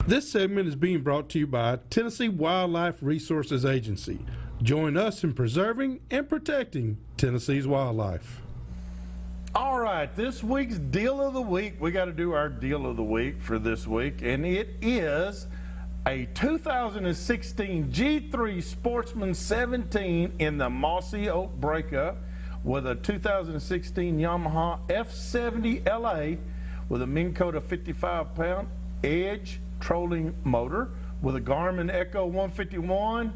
This segment is being brought to you by Tennessee Wildlife Resources Agency. Join us in preserving and protecting Tennessee's wildlife. All right, this week's Deal of the Week, we got to do our Deal of the Week for this week, and it is a 2016 G3 Sportsman 17 in the Mossy Oak breakup with a 2016 Yamaha F70 LA with a Minn Kota 55-pound Edge trolling motor with a Garmin Echo 151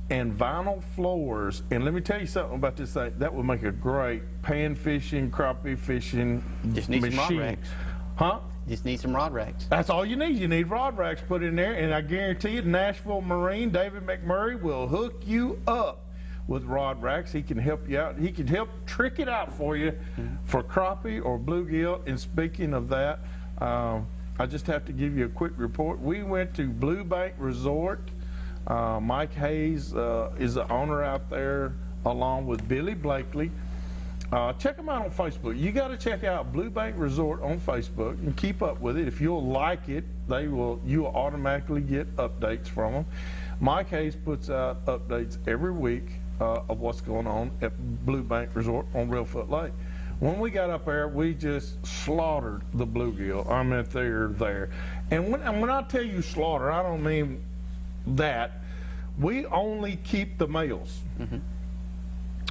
and vinyl floors. And let me tell you something about this thing. That would make a great pan fishing, crappie fishing Just need machine. some rod racks. Huh? Just need some rod racks. That's all you need. You need rod racks put in there, and I guarantee you, Nashville Marine David McMurray will hook you up with rod racks. He can help you out. He can help trick it out for you for crappie or bluegill. And speaking of that, I just have to give you a quick report. We went to Blue Bank Resort. Mike Hayes is the owner out there, along with Billy Blakely. Check them out on Facebook. You got to check out Blue Bank Resort on Facebook and keep up with it. If you'll like it, you will automatically get updates from them. Mike Hayes puts out updates every week of what's going on at Blue Bank Resort on Reelfoot Lake. When we got up there, we just slaughtered the bluegill. I mean, they're there. And when I tell you slaughter, I don't mean that. We only keep the males.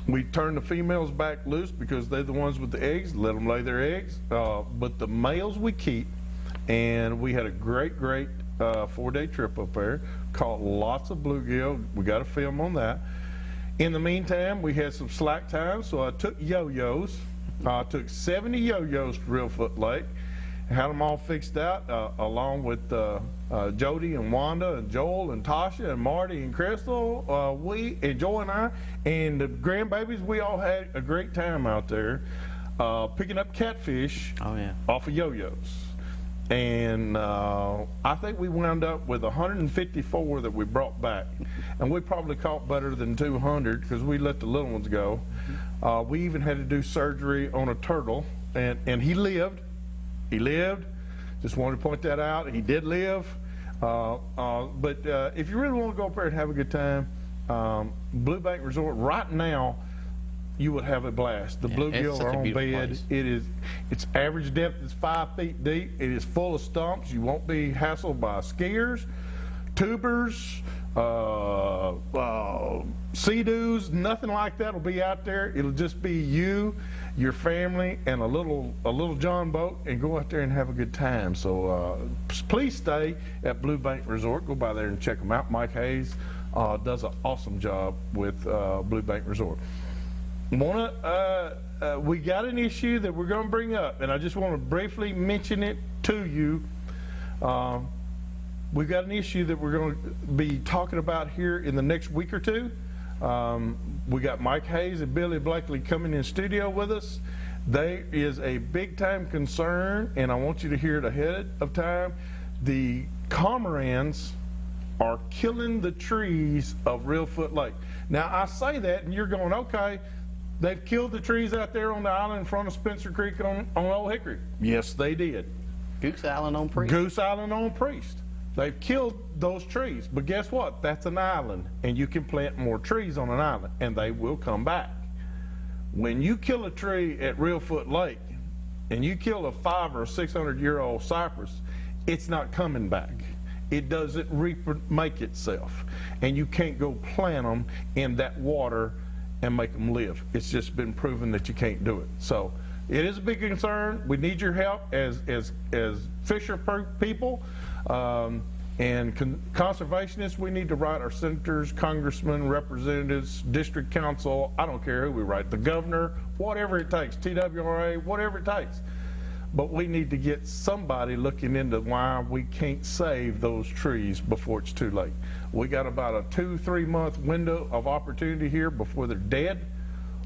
We turn the females back loose because they're the ones with the eggs. Let them lay their eggs. But the males we keep. And we had a great 4-day trip up there. Caught lots of bluegill. We got a film on that. In the meantime, we had some slack time, so I took yo-yos. I took 70 yo-yos to Reelfoot Lake, had them all fixed out, along with Jody and Wanda and Joel and Tasha and Marty and Crystal. We and Joy and I and the grandbabies, we all had a great time out there picking up catfish off of yo-yos. And I think we wound up with 154 that we brought back. And we probably caught better than 200 because we let the little ones go. We even had to do surgery on a turtle, and he lived. He lived. Just wanted to point that out. He did live. But if you really want to go up there and have a good time, Blue Bank Resort right now, you would have a blast. The bluegill are on bed. Its average depth is 5 feet deep. It is full of stumps. You won't be hassled by skiers, tubers, sea-doos, nothing like that will be out there. It'll just be you, your family, and a little John boat, and go out there and have a good time. So please stay at Blue Bank Resort. Go by there and check them out. Mike Hayes does an awesome job with Blue Bank Resort. We got an issue that we're going to bring up, and I just want to briefly mention it to you. We've got an issue that we're going to be talking about here in the next week or two. We got Mike Hayes and Billy Blakely coming in studio with us. There is a big time concern, and I want you to hear it ahead of time. The cormorants are killing the trees of Reelfoot Lake. Now, I say that, and you're going, okay, they've killed the trees out there on the island in front of Spencer Creek on Old Hickory. Yes, they did. Goose Island on Priest. Goose Island on Priest. They've killed those trees. But guess what? That's an island, and you can plant more trees on an island, and they will come back. When you kill a tree at Reelfoot Lake, and you kill a 500 or 600-year-old cypress, it's not coming back. It doesn't remake itself, and you can't go plant them in that water and make them live. It's just been proven that you can't do it. So it is a big concern. We need your help as fisher people and conservationists. We need to write our senators, congressmen, representatives, district council. I don't care who we write, the governor, whatever it takes, TWRA, whatever it takes. But we need to get somebody looking into why we can't save those trees before it's too late. We got about a 2-3 month window of opportunity here before they're dead.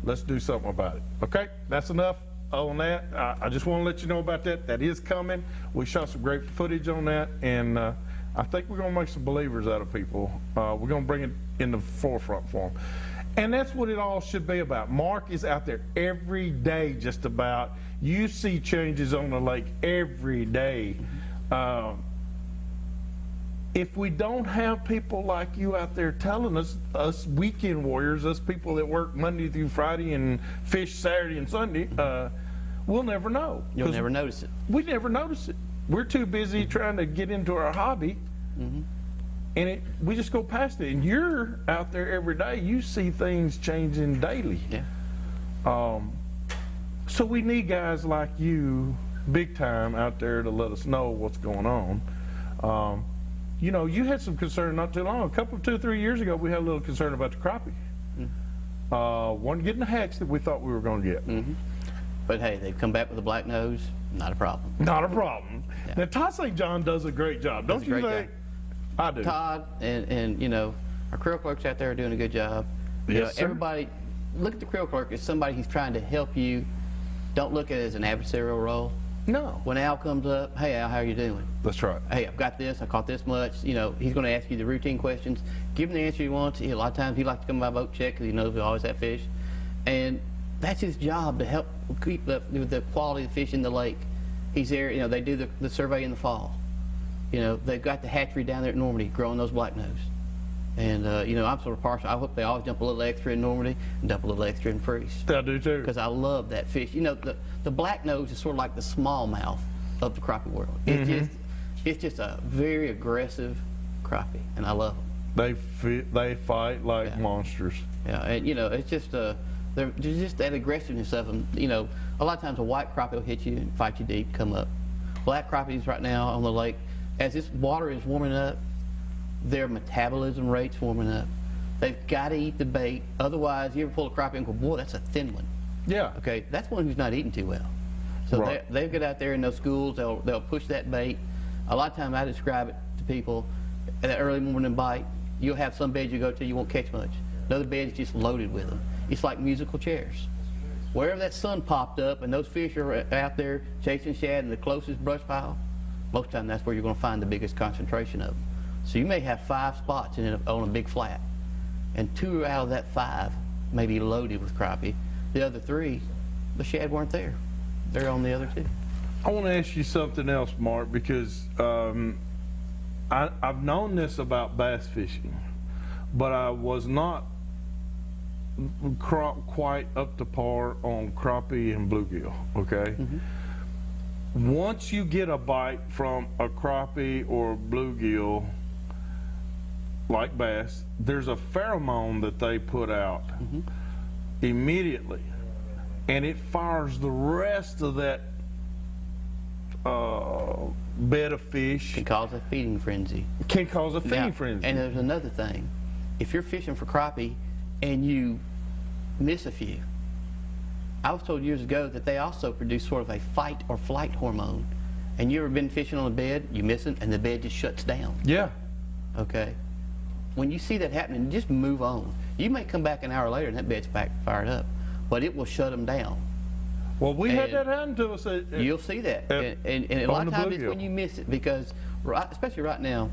Let's do something about it. Okay, that's enough on that. I just want to let you know about that. That is coming. We shot some great footage on that, and I think we're going to make some believers out of people. We're going to bring it in the forefront for them. And that's what it all should be about. Mark is out there every day just about. You see changes on the lake every day. if we don't have people like you out there telling us weekend warriors, us people that work Monday through Friday and fish Saturday and Sunday, we'll never know. You'll never notice it. We never notice it. We're too busy trying to get into our hobby, and we just go past it. And you're out there every day. You see things changing daily. Yeah. So we need guys like you, big time, out there to let us know what's going on. You know, you had some concern not too long. 2 or 3 years ago, we had a little concern about the crappie. Wasn't getting the hatch that we thought we were going to get. But hey, they've come back with a black nose. Not a problem. Not a problem. Yeah. Now, Todd St. John does a great job, don't you think? I do. Todd and you know, our creel clerks out there are doing a good job. You know, Yes, sir. everybody, look at the creel clerk as somebody who's trying to help you. Don't look at it as an adversarial role. No. When Al comes up, hey Al, how are you doing? That's right. Hey, I've got this, I caught this much. You know, he's going to ask you the routine questions. Give him the answer he wants. A lot of times he likes to come by boat check because he knows we always have fish. And that's his job, to help keep up with the quality of the fish in the lake. He's there, you know, they do the survey in the fall. You know, they've got the hatchery down there at Normandy growing those black nose. And, you know, I'm sort of partial. I hope they always dump a little extra in Normandy and dump a little extra in Freeze. I do too. Because I love that fish. You know, the black nose is sort of like the smallmouth of the crappie world. It's just a very aggressive crappie, and I love them. They fight like monsters. Yeah, and you know, it's just there's just that aggressiveness of them. You know, a lot of times a white crappie will hit you and fight you deep, come up. Black crappies right now on the lake, as this water is warming up, their metabolism rate's warming up. They've got to eat the bait. Otherwise, you ever pull a crappie and go, boy, that's a thin one. Yeah. Okay, that's one who's not eating too well. So Right. they get out there in those schools, they'll push that bait. A lot of times I describe it to people, at that early morning bite, you'll have some beds you go to, you won't catch much. Another bed's just loaded with them. It's like musical chairs. Wherever that sun popped up and those fish are out there chasing shad in the closest brush pile, most of the time that's where you're going to find the biggest concentration of them. So you may have 5 spots on a big flat, and 2 out of that 5 may be loaded with crappie. The other 3, the shad weren't there. They're on the other 2. I want to ask you something else, Mark, because I've known this about bass fishing, but I was not quite up to par on crappie and bluegill, okay? Once you get a bite from a crappie or bluegill, like bass, there's a pheromone that they put out immediately, and it fires the rest of that bed of fish. Can cause a feeding frenzy. Can cause a feeding Now, frenzy. And there's another thing. If you're fishing for crappie and you miss a few, I was told years ago that they also produce sort of a fight or flight hormone. And you ever been fishing on a bed, you miss it, and the bed just shuts down. Yeah. Okay? When you see that happening, just move on. You may come back an hour later and that bed's back fired up, but it will shut them down. Well, we had And that happen to us. You'll see that. And a on lot of the times it's bluegill. when you miss it, because, especially right now,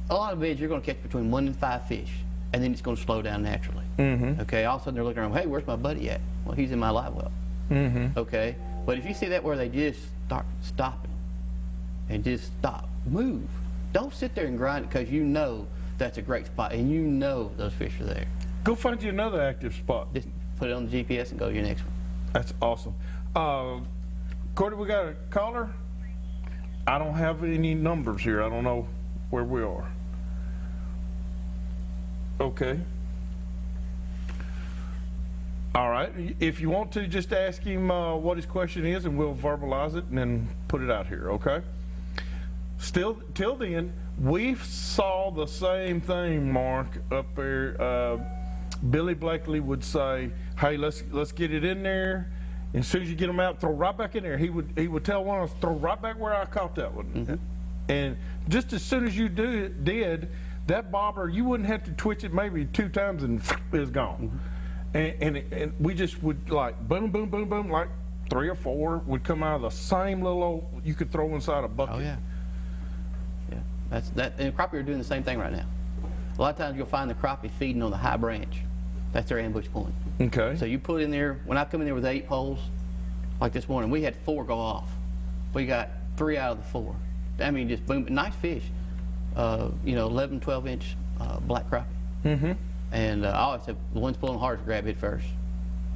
a lot of beds you're going to catch between 1 and 5 fish, and then it's going to slow down naturally. Okay, all of a sudden they're looking around, hey, where's my buddy at? Well, he's in my live well. Okay, but if you see that where they just start stopping and just stop, move. Don't sit there and grind it, because you know that's a great spot, and you know those fish are there. Go find you another active spot. Just put it on the GPS and go to your next one. That's awesome. Cordy, we got a caller? I don't have any numbers here. I don't know where we are. Okay. All right. If you want to, just ask him what his question is, and we'll verbalize it and then put it out here, okay? Still, till then, we saw the same thing, Mark, up there. Billy Blakely would say, hey, let's get it in there. And as soon as you get them out, throw right back in there. He would tell one of us, throw right back where I caught that one. And just as soon as you did, that bobber, you wouldn't have to twitch it maybe 2 times and it's gone. And we just would like boom, boom, boom, boom, like 3 or 4 would come out of the same little old, you could throw inside a bucket. Oh yeah, yeah. That's that. And crappie are doing the same thing right now. A lot of times you'll find the crappie feeding on the high branch. That's their ambush point. Okay. So you put in there. When I come in there with 8 poles, like this morning, we had 4 go off. We got 3 out of the 4. I mean, just boom, nice fish. 11, 12-inch black crappie. Mm-hmm. And I always say the one's pulling hard, grab it first.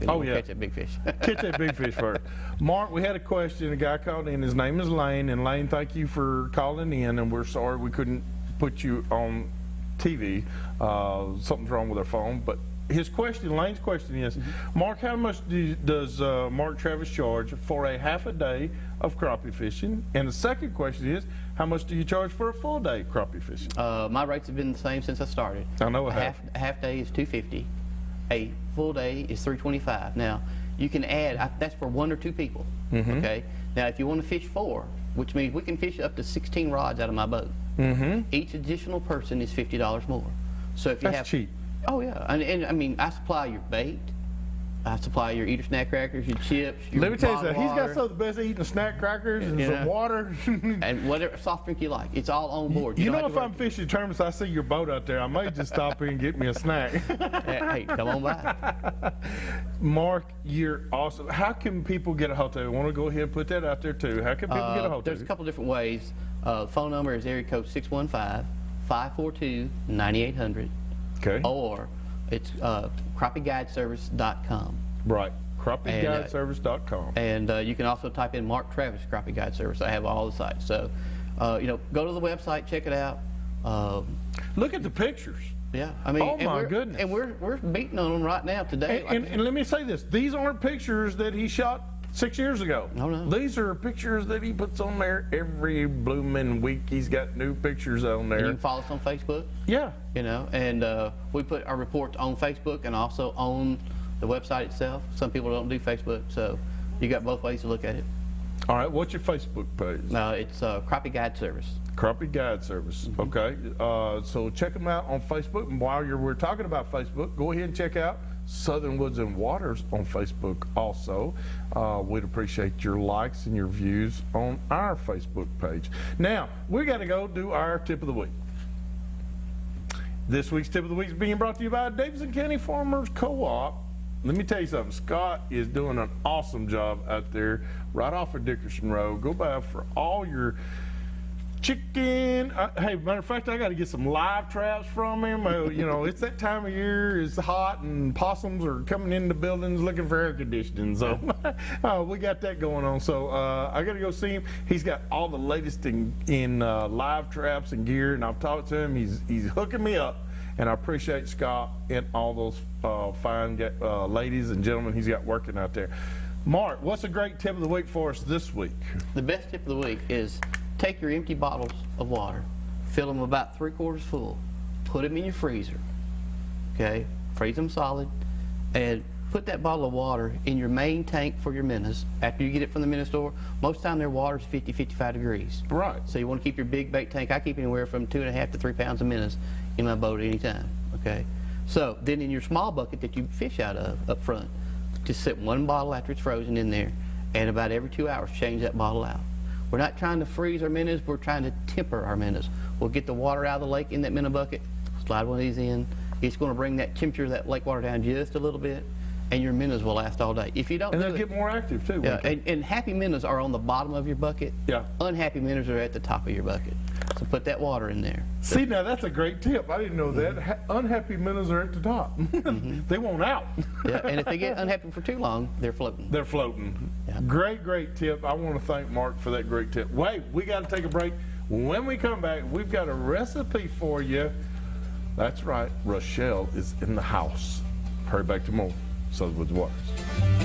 Oh, yeah. Catch that big fish. Catch that big fish first. Mark, we had a question. A guy called in. His name is Lane. And Lane, thank you for calling in. And we're sorry we couldn't put you on TV. Something's wrong with our phone. But his question, Lane's question is, Mark, how much does Mark Travis charge for a half a day of crappie fishing? And the second question is, how much do you charge for a full day crappie fishing? My rates have been the same since I started. I know it a half day is $250. A full day is $325. Now, you can add, that's for 1 or 2 people, okay? Now, if you want to fish 4, which means we can fish up to 16 rods out of my boat, each additional person is $50 more. So if you That's cheap. Oh, yeah. And I mean, I supply your bait. I supply your eater snack crackers, your chips, your Let me tell you bottled something. He's got water, some of the best eating snack crackers and You some know. water. and whatever soft drink you like. It's all on board. You don't know, have if to worry. I'm fishing tournaments, I see your boat out there, I may just stop in and get me a snack. Hey, come on by. Mark, you're awesome. How can people get a hold of you? I want to go ahead and put that out there too. How can people get a hold of There's you? a couple different ways. Phone number is area code 615-542-9800, Okay. or it's crappieguideservice.com. Right. CrappieGuideService.com. And you can also type in Mark Travis Crappie Guide Service. I have all the sites. So, go to the website, check it out. Look at the pictures. Yeah, I mean, Oh, and my we're- goodness. And we're beating on them right now today. And let me say this. These aren't pictures that he shot 6 years ago. No. These are pictures that he puts on there every blooming week. He's got new pictures on And you there. can follow us on Facebook. Yeah. And we put our reports on Facebook and also on the website itself. Some people don't do Facebook, so you got both ways to look at it. All right. What's your Facebook page? It's Crappie Guide Service. Crappie Guide Service. Okay. So check them out on Facebook. And while we're talking about Facebook, go ahead and check out Southern Woods and Waters on Facebook also. We'd appreciate your likes and your views on our Facebook page. Now, we got to go do our tip of the week. This week's tip of the week is being brought to you by Davidson County Farmers Co-op. Let me tell you something. Scott is doing an awesome job out there right off of Dickerson Road. Go by for all your chicken. Hey, matter of fact, I got to get some live traps from him. It's that time of year. It's hot, and possums are coming into buildings looking for air conditioning. So we got that going on. So I got to go see him. He's got all the latest in live traps and gear, and I've talked to him. He's hooking me up, and I appreciate Scott and all those fine ladies and gentlemen he's got working out there. Mark, what's a great tip of the week for us this week? The best tip of the week is take your empty bottles of water, fill them about 3/4 full, put them in your freezer, okay? Freeze them solid, and put that bottle of water in your main tank for your minnows. After you get it from the minnow store, most of the time their water is 50, 55 degrees. Right. So you want to keep your big bait tank. I keep anywhere from 2.5 to 3 pounds of minnows in my boat at any time, okay? So then in your small bucket that you fish out of up front, just set 1 bottle after it's frozen in there, and about every 2 hours change that bottle out. We're not trying to freeze our minnows, we're trying to temper our minnows. We'll get the water out of the lake in that minnow bucket, slide one of these in. It's going to bring that temperature of that lake water down just a little bit, and your minnows will last all day. If you don't And do they'll it, get more active too. yeah, won't they? and happy minnows are on the bottom of your bucket. Yeah. Unhappy minnows are at the top of your bucket. So put that water in there. See, now that's a great tip. I didn't know that. Unhappy minnows are at the top. They won't out. Yeah, and if they get unhappy for too long, they're floating. They're floating. Yeah. Great tip. I want to thank Mark for that great tip. Wait, we got to take a break. When we come back, we've got a recipe for you. That's right. Rochelle is in the house. Hurry back to more Southern Woods Waters.